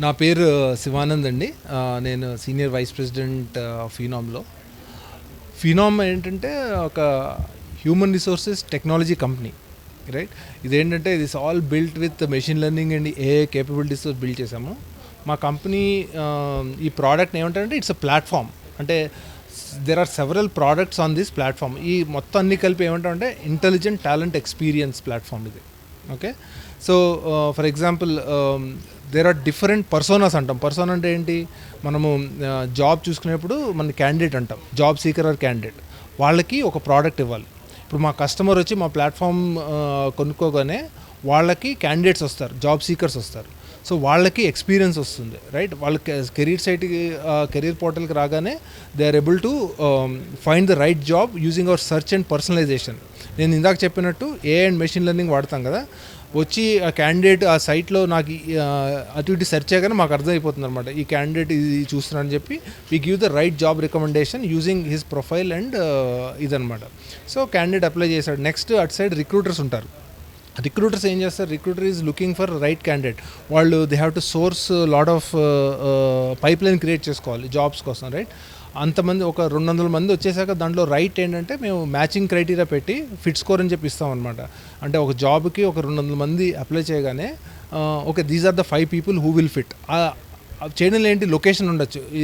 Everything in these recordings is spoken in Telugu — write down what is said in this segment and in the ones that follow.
నా పేరు శివానంద్ అండి. నేను సీనియర్ వైస్ ప్రెసిడెంట్ ఫీనామ్లో. ఫీనామ్ ఏంటంటే ఒక human resources technology company, right. ఇదేంటంటే this all built with machine learning and AI capabilities build చేసాము. మా కంపెనీ ఈ ప్రోడక్ట్ని ఏమంటారంటే ఇట్స్ అ ప్లాట్ఫామ్. అంటే there are several products on this platform. ఈ మొత్తం అన్ని కలిపి ఏమంటారంటే ఇంటెలిజెంట్ టాలెంట్ ఎక్స్పీరియన్స్ ప్లాట్ఫామ్ ఇది. Okay. So for example there are different personas అంటాం. పర్సోనా అంటే ఏంటి? మనము జాబ్ చూసుకునేప్పుడు మన క్యాండిడేట్ అంటాం, జాబ్ సీకర్ ఆర్ క్యాండిడేట్. వాళ్ళకి ఒక ప్రోడక్ట్ ఇవ్వాలి. ఇప్పుడు మా కస్టమర్ వచ్చి మా ప్లాట్ఫామ్ కొనుక్కోగానే వాళ్ళకి క్యాండిడేట్స్ వస్తారు, జాబ్ సీకర్స్ వస్తారు. సో వాళ్ళకి ఎక్స్పీరియన్స్ వస్తుంది, రైట్. వాళ్ళకి కెరీర్ సైట్కి, కెరీర్ పోర్టల్కి రాగానే they are able to find the right job using our search and personalisation. నేను ఇందాక చెప్పినట్టు ఏఐ అండ్ మెషిన్ లెర్నింగ్ వాడతాం కదా. వచ్చి ఆ క్యాండిడేట్ ఆ సైట్లో నాకు అటు ఇటు సెర్చ్ చేయగానే మాకు అర్థమైపోతుంది అనమాట, ఈ క్యాండిడేట్ ఇది చూస్తున్నారని చెప్పి we give the right job recommendation using his profile and ఇదనమాట. సో క్యాండిడేట్ అప్లై చేశాడు. నెక్స్ట్ అటు సైడ్ రిక్రూటర్స్ ఉంటారు. రిక్రూటర్స్ ఏం చేస్తారు? Recruiter is looking for right candidate. వాళ్ళు they have to source lot of pipeline create చేసుకోవాలి జాబ్స్ కోసం, రైట్. అంతమంది ఒక 200 మంది వచ్చేసాక దాంట్లో రైట్ ఏంటంటే మేము మ్యాచింగ్ క్రైటీరియా పెట్టి ఫిట్ స్కోర్ అని చెప్పి ఇస్తాం అనమాట. అంటే ఒక జాబ్కి ఒక 200 మంది అప్లై చేయగానే okay, these are the 5 people who will fit. చేయడంలో ఏంటి? లొకేషన్ ఉండొచ్చు. ఈ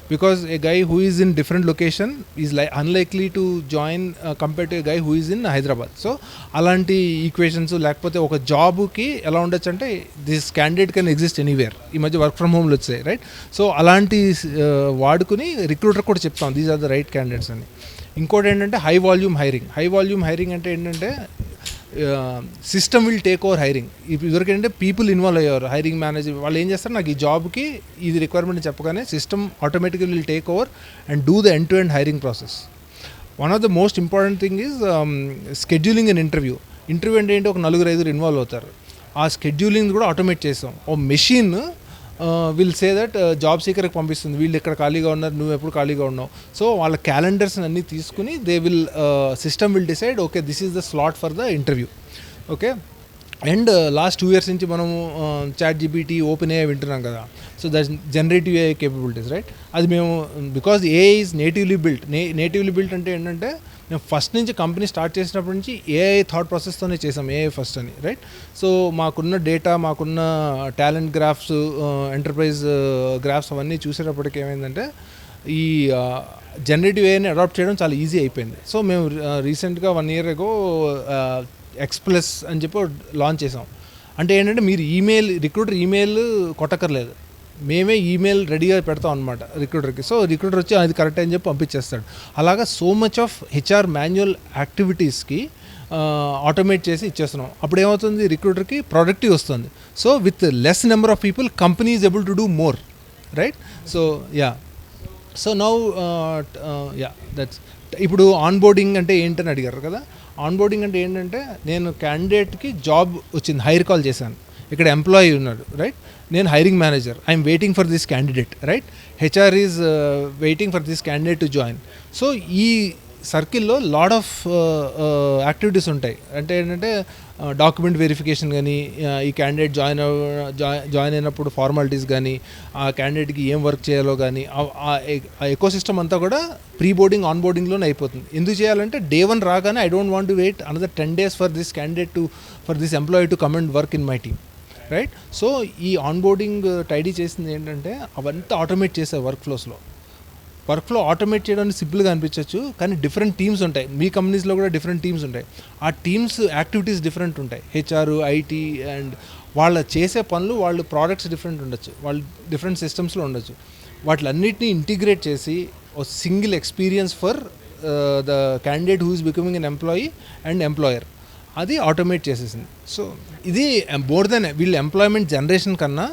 because a guy who is in different location is unlikely to join compare to a guy who is in Hyderabad. So అలాంటి ఈక్వేషన్స్, లేకపోతే ఒక జాబ్కి ఎలా ఉండొచ్చు అంటే this candidate can exist anywhere. ఈ మధ్య వర్క్ ఫ్రమ్ హోమ్లు వచ్చాయి, రైట్. సో అలాంటి వాడుకుని రిక్రూటర్ కూడా చెప్తాం these are the right candidates అని. ఇంకోటి ఏంటంటే high volume hiring. High volume hiring అంటే ఏంటంటే system will take over hiring. ఇదివరకు ఏంటంటే పీపుల్ ఇన్వాల్వ్ అయ్యారు. హైరింగ్ మేనేజర్ వాళ్ళు ఏం చేస్తారు, నాకు ఈ జాబ్కి ఇది రిక్వైర్మెంట్ చెప్పగానే సిస్టమ్ ఆటోమేటిక్గా will take over and do the end to end hiring process. One of the most important thing is scheduling and interview. Interview అంటే ఏంటి? ఒక 4-5 ఇన్వాల్వ్ అవుతారు. ఆ స్కెడ్యూలింగ్ కూడా ఆటోమేట్ చేస్తాం. ఓ machine will say that job సీకర్కి పంపిస్తుంది, వీళ్ళు ఇక్కడ ఖాళీగా ఉన్నారు, నువ్వు ఎప్పుడు ఖాళీగా ఉన్నావు. సో వాళ్ళ క్యాలెండర్స్ అన్నీ తీసుకుని they will system will decide okay this is the slot for the interview. Okay. And last 2 years నుంచి మనము చాట్ జీపీటీ, ఓపెన్ ఏఐ వింటున్నాం కదా. So that generative AI capabilities, right. అది మేము because AI is natively built. Natively built అంటే ఏంటంటే మేము ఫస్ట్ నుంచి కంపెనీ స్టార్ట్ చేసినప్పటి నుంచి ఏఐ థాట్ ప్రాసెస్తోనే చేసాం, ఏఐ ఫస్ట్ అని, రైట్. సో మాకున్న డేటా, మాకున్న టాలెంట్ గ్రాఫ్స్, ఎంటర్ప్రైజ్ గ్రాఫ్స్ అవన్నీ చూసేటప్పటికి ఏమైందంటే ఈ జనరేటివ్ ఏఐని అడాప్ట్ చేయడం చాలా ఈజీ అయిపోయింది. సో మేము రీసెంట్గా 1 year ago X+ అని చెప్పి లాంచ్ చేసాం. అంటే ఏంటంటే మీరు రిక్రూటర్ ఈమెయిల్ కొట్టక్కర్లేదు, మేమే ఈమెయిల్ రెడీగా పెడతాం అనమాట రిక్రూటర్కి. సో రిక్రూటర్ వచ్చి అది కరెక్ట్ అని చెప్పి పంపించేస్తాడు. అలాగా so much of HR manual యాక్టివిటీస్కి ఆటోమేట్ చేసి ఇచ్చేస్తున్నాం. అప్పుడు ఏమవుతుంది? రిక్రూటర్కి ప్రొడక్టివ్ వస్తుంది. So with less number of people company is able to do more, right. So so now that's. ఇప్పుడు ఆన్బోర్డింగ్ అంటే ఏంటని అడిగారు కదా. ఆన్బోర్డింగ్ అంటే ఏంటంటే నేను క్యాండిడేట్కి జాబ్ వచ్చింది, హైర్ కాల్ చేశాను, ఇక్కడ ఎంప్లాయీ ఉన్నాడు, రైట్. నేను hiring manager, I'm waiting for this candidate, right. HR is waiting for this candidate to join. So ఈ సర్కిల్లో లాట్ ఆఫ్ యాక్టివిటీస్ ఉంటాయి. అంటే ఏంటంటే డాక్యుమెంట్ వెరిఫికేషన్ కానీ, ఈ క్యాండిడేట్ జాయిన్ అయినప్పుడు ఫార్మాలిటీస్ కానీ, ఆ క్యాండిడేట్కి ఏం వర్క్ చేయాలో కానీ, ఆ ఎకోసిస్టమ్ అంతా కూడా ప్రీ బోర్డింగ్, ఆన్ బోర్డింగ్లోనే అయిపోతుంది. ఎందుకు చేయాలంటే Day 1 రాగానే I don't want to wait another 10 days for this candidate for this employee to come and work in my team, right. So ఈ ఆన్ బోర్డింగ్ టైడీ చేసింది ఏంటంటే అవంతా ఆటోమేట్ చేశారు వర్క్ ఫ్లోస్లో. వర్క్ ఫ్లో ఆటోమేట్ చేయడానికి సింపుల్గా అనిపించవచ్చు, కానీ డిఫరెంట్ టీమ్స్ ఉంటాయి. మీ కంపెనీస్లో కూడా డిఫరెంట్ టీమ్స్ ఉంటాయి. ఆ టీమ్స్ యాక్టివిటీస్ డిఫరెంట్ ఉంటాయి. హెచ్ఆర్, ఐటీ అండ్ వాళ్ళ చేసే పనులు, వాళ్ళ ప్రోడక్ట్స్ డిఫరెంట్ ఉండొచ్చు, వాళ్ళు డిఫరెంట్ సిస్టమ్స్లో ఉండొచ్చు. వాటిలన్నిటిని ఇంటిగ్రేట్ చేసి ఒక single experience for the candidate who is becoming an employee and employer, అది ఆటోమేట్ చేసేసింది. సో ఇది మోర్ దెన్ వీళ్ళ ఎంప్లాయ్మెంట్ జనరేషన్ కన్నా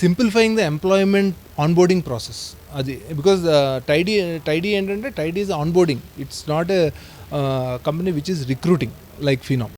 simplifying the employment onboarding process అది. బికాజ్ టైడీ ఏంటంటే Tydy is onboarding, it's not a company which is recruiting like ఫీనామ్.